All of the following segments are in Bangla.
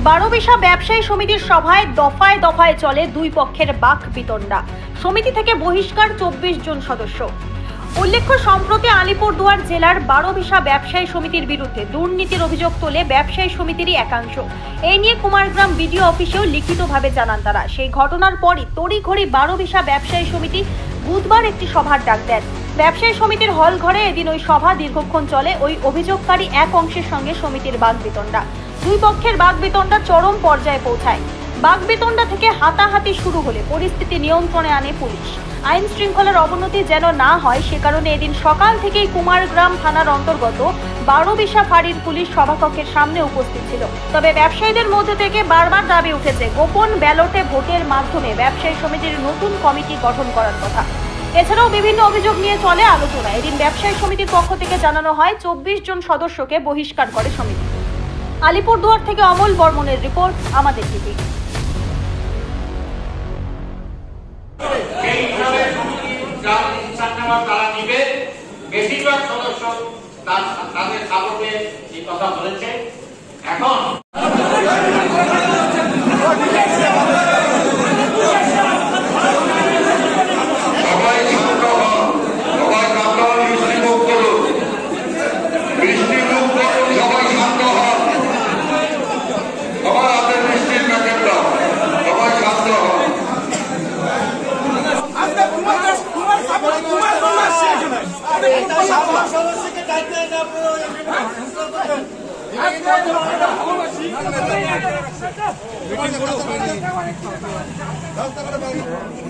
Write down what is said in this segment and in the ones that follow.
বারোবিশা ব্যবসায়ী সমিতির সভায় দফায় দফায় চলে দুই পক্ষের বাক বিতণ্ডা। সমিতি থেকে বহিষ্কার 24 জন সদস্য। উল্লেখ্য, সম্প্রতি আলিপুরদুয়ার জেলার বারোবিশা ব্যবসায়ী সমিতির বিরুদ্ধে দুর্নীতির অভিযোগ তোলে ব্যবসায়ী সমিতিরই একাংশ। এই নিয়ে কুমারগ্রাম বিডিও অফিসেও লিখিতভাবে জানান তারা। সেই ঘটনার পরই তড়িঘড়ি বারোবিশা ব্যবসায়ী সমিতি বুধবার একটি সভার ডাক দেন। ব্যবসায়ী সমিতির হল ঘরে এদিন ওই সভা দীর্ঘক্ষণ চলে। ওই অভিযোগকারী এক অংশের সঙ্গে সমিতির বাকবিতণ্ডা। দুই পক্ষের বাকবিতণ্ডা চরম পর্যায়ে পৌঁছায়। বাকবিতণ্ডা থেকে হাতাহাতি শুরু হলে পরিস্থিতি নিয়ন্ত্রণে আনে পুলিশ। আইন শৃঙ্খলার অবনতি যেন না হয় সে কারণে এদিন সকাল থেকেই কুমারগ্রাম থানার অন্তর্গত বারোবিশা ফাঁড়ির পুলিশ সভাকক্ষের সামনে উপস্থিত ছিল। তবে ব্যবসায়ীদের মধ্যে থেকে বারবার দাবি উঠেছে গোপন ব্যালটে ভোটের মাধ্যমে ব্যবসায়ী সমিতির নতুন কমিটি গঠন করার কথা। এছাড়াও বিভিন্ন অভিযোগ নিয়ে চলে আলোচনা। এদিন ব্যবসায়ী সমিতির পক্ষ থেকে জানানো হয় 24 জন সদস্যকে বহিষ্কার করে সমিতি। আলিপুরদুয়ার থেকে অমল বর্মনের রিপোর্ট, আমাদের টিভি। বেশিরভাগ সদস্য তাদের সাপোর্টে এই কথা বলেছে। এখন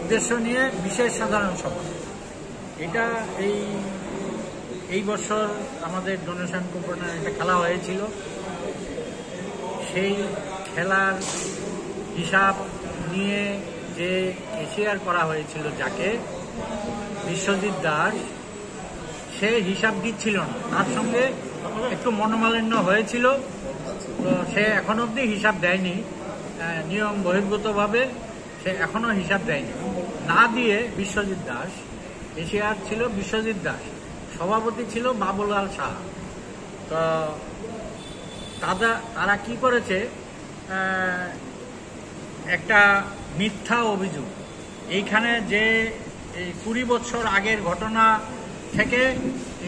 উদ্দেশ্য নিয়ে বিশেষ সাধারণ সভা, এটা এই বছর আমাদের ডোনেশন কুপনের একটা খেলা হয়েছিল। সেই খেলার হিসাব নিয়ে যে ক্যাশিয়ার করা হয়েছিল, যাকে বিশ্বজিৎ দাস, সে হিসাব দিচ্ছিল না। তার সঙ্গে একটু মনোমালিন্য হয়েছিল, তো সে এখন অবধি হিসাব দেয়নি। নিয়ম বহির্ভূতভাবে সে এখনো হিসাব দেয়নি। না দিয়ে বিশ্বজিৎ দাস, এশিয়ার ছিল বিশ্বজিৎ দাস, সভাপতি ছিল বাবুলাল সাহা। তো তারা কি করেছে, একটা মিথ্যা অভিযোগ এইখানে যে এই 20 বছর আগের ঘটনা থেকে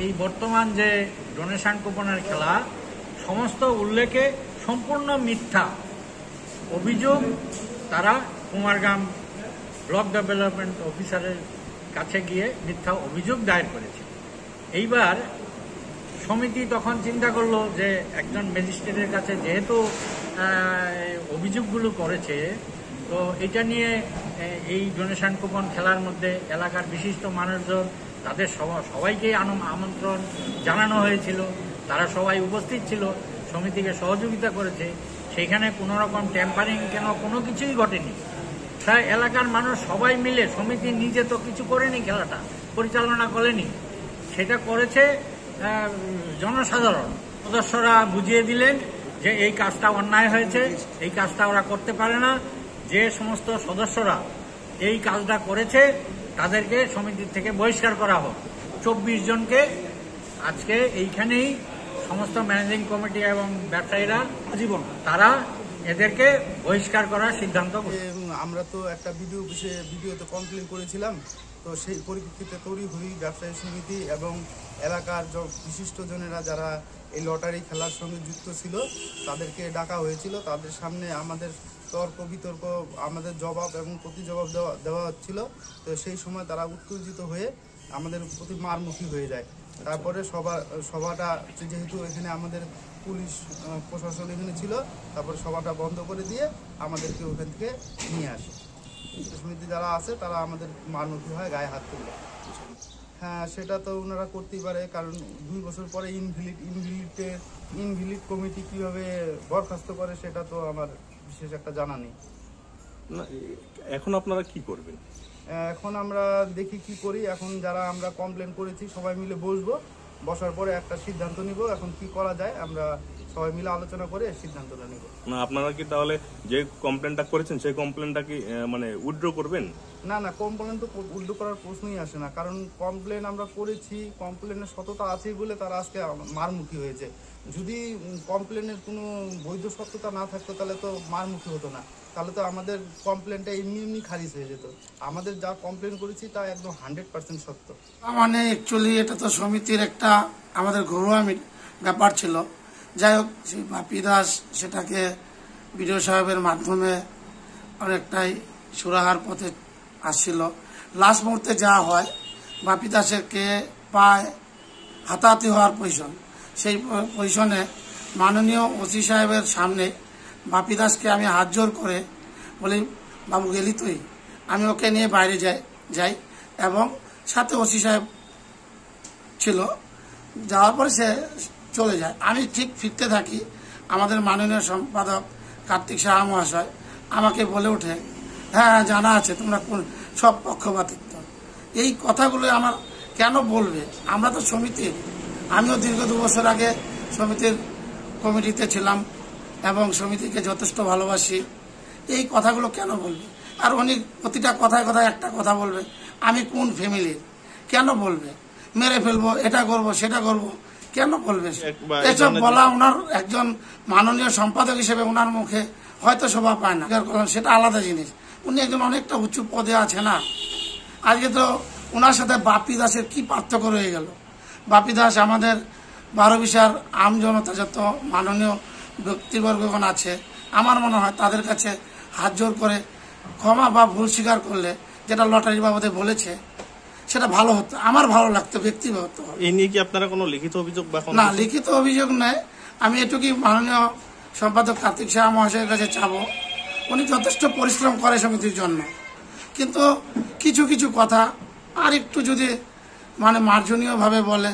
এই বর্তমান যে ডোনেশন কুপনের খেলা, সমস্ত উল্লেখে সম্পূর্ণ মিথ্যা অভিযোগ তারা কুমারগ্রাম ব্লক ডেভেলপমেন্ট অফিসারের কাছে গিয়ে মিথ্যা অভিযোগ দায়ের করেছে। এইবার সমিতি তখন চিন্তা করলো যে একজন ম্যাজিস্ট্রেটের কাছে যেহেতু অভিযোগগুলো করেছে, তো এটা নিয়ে এই ডোনেশন কুপন খেলার মধ্যে এলাকার বিশিষ্ট মানুষজন, তাদের সবাইকেই আমন্ত্রণ জানানো হয়েছিল। তারা সবাই উপস্থিত ছিল, সমিতিকে সহযোগিতা করেছে। সেখানে কোনো রকম ট্যাম্পারিং কেন কোনো কিছুই ঘটেনি। তাই এলাকার মানুষ সবাই মিলে, সমিতি নিজে তো কিছু করেনি, খেলাটা পরিচালনা করেনি, সেটা করেছে জনসাধারণ। সদস্যরা বুঝিয়ে দিলেন যে এই কাজটা অন্যায় হয়েছে, এই কাজটা ওরা করতে পারে না। যে সমস্ত সদস্যরা এই কাজটা করেছে তাদেরকে সমিতির থেকে বহিষ্কার করা হোক। 24 জনকে আজকে এইখানেই সমস্ত ম্যানেজিং কমিটি এবং ব্যবসায়ীরা আজীবন তারা এদেরকে বহিষ্কার করার সিদ্ধান্ত। আমরা তো একটা ভিডিওতে কমপ্লেন করেছিলাম, তো সেই পরিপ্রেক্ষিতে তড়িঘড়ি ব্যবসায়ী সমিতি এবং এলাকার বিশিষ্টজনেরা যারা এই লটারি খেলার সঙ্গে যুক্ত ছিল তাদেরকে ডাকা হয়েছিল। তাদের সামনে আমাদের তর্ক বিতর্ক, আমাদের জবাব এবং প্রতিজবাব দেওয়া হচ্ছিল। তো সেই সময় তারা উত্তেজিত হয়ে আমাদের প্রতি মারমুখী হয়ে যায়। তারপরে সভাটা যেহেতু এখানে আমাদের পুলিশ প্রশাসন এখানে ছিল, তারপরে সভাটা বন্ধ করে দিয়ে আমাদেরকে ওখান থেকে নিয়ে আসে। সমিতি যারা আছে তারা আমাদের মারমুখী হয়, গায়ে হাত তুলে। হ্যাঁ, সেটা তো ওনারা করতেই পারে, কারণ 2 বছর পরে ইনভিলিড কমিটি কীভাবে বরখাস্ত করে সেটা তো আমার বিশেষ একটা জানা নেই। এখন আপনারা কি করবেন? এখন আমরা দেখি কি করি। এখন যারা আমরা কমপ্লেন করেছি সবাই মিলে বসার পরে একটা সিদ্ধান্ত নিব এখন কি করা যায়। আমরা সবাই মিলে আলোচনা করে সিদ্ধান্তটা নেব। না আপনারা কি তাহলে যে কমপ্লেনটা করেছেন সেই কমপ্লেনটা কি মানে উইথড্র করবেন? না না, কমপ্লেন তো উল্টো করার প্রশ্নই আসে না, কারণ কমপ্লেন আমরা করেছি, কমপ্লেনের সততা আছে বলে তারা আজকে মারমুখী হয়েছে। যদি কমপ্লেনের কোনো বৈধ সত্যতা না থাকতো তাহলে তো মারমুখী হতো না, তাহলে তো আমাদের কমপ্লেনটা এমনি এমনি খারিজ হয়ে যেত। আমাদের যা কমপ্লেন করেছি তা একদম 100% সত্য। মানে অ্যাকচুয়ালি এটা তো সমিতির একটা আমাদের ঘরোয়া ব্যাপার ছিল। যাই হোক, সেই বাপি দাস সেটাকে বিডিও সাহেবের মাধ্যমে অনেকটাই সুরাহার পথে আসছিল। লাস্ট মুহূর্তে যা হয়, বাপি দাসেরকে পায় হাতাহাতি হওয়ার পজিশন, সেই পজিশনে মাননীয় ওসি সাহেবের সামনে বাপি দাসকে আমি হাত জোর করে বলি, বাবু গেলি তুই? আমি ওকে নিয়ে বাইরে যাই এবং সাথে ওসি সাহেব ছিল। যাওয়ার পরে সে চলে যায়। আমি ঠিক ফিরতে থাকি, আমাদের মাননীয় সম্পাদক কার্তিক সাহা মহাশয় আমাকে বলে ওঠে, হ্যাঁ জানা আছে তোমরা সব পক্ষপাতিত্ব। এই কথাগুলো আমার কেন বলবে? আমরা তো সমিতির, আমিও দীর্ঘ 2 বছর আগে সমিতির কমিটিতে ছিলাম এবং সমিতিকে যথেষ্ট ভালোবাসি। এই কথাগুলো কেন বলবে? আর উনি প্রতিটা কথায় কথায় একটা কথা বলবে, আমি কোন ফ্যামিলির, কেন বলবে? মেরে ফেলবো, এটা করব সেটা করব, কেন বলবে? এসব বলা ওনার একজন মাননীয় সম্পাদক হিসেবে ওনার মুখে হয়তো শোভা পায় না, সেটা আলাদা জিনিস। উনি একজন অনেকটা উঁচু পদে আছে না। আজকে তো ওনার সাথে বাপি দাসের কি পার্থক্য রয়ে গেল? বাপি দাস আমাদের 12 বিশার আম জনতা যত মাননীয় ব্যক্তিবর্গগণ আছে, আমার মনে হয় তাদের কাছে হাত জোর করে ক্ষমা বা ভুল স্বীকার করলে, যেটা লটারি বাবদে বলেছে, সেটা ভালো হতো, আমার ভালো লাগতো ব্যক্তিগত। এই নিয়ে কি আপনারা কোনো লিখিত অভিযোগ? না, লিখিত অভিযোগ নেই। আমি এটুকুই মাননীয় সম্পাদক কার্তিক সাহা মহাশয়ের কাছে চাবো, উনি যথেষ্ট পরিশ্রম করে সমিতির জন্য, কিন্তু কিছু কিছু কথা আর একটু যদি মানে মার্জনীয় ভাবে বলে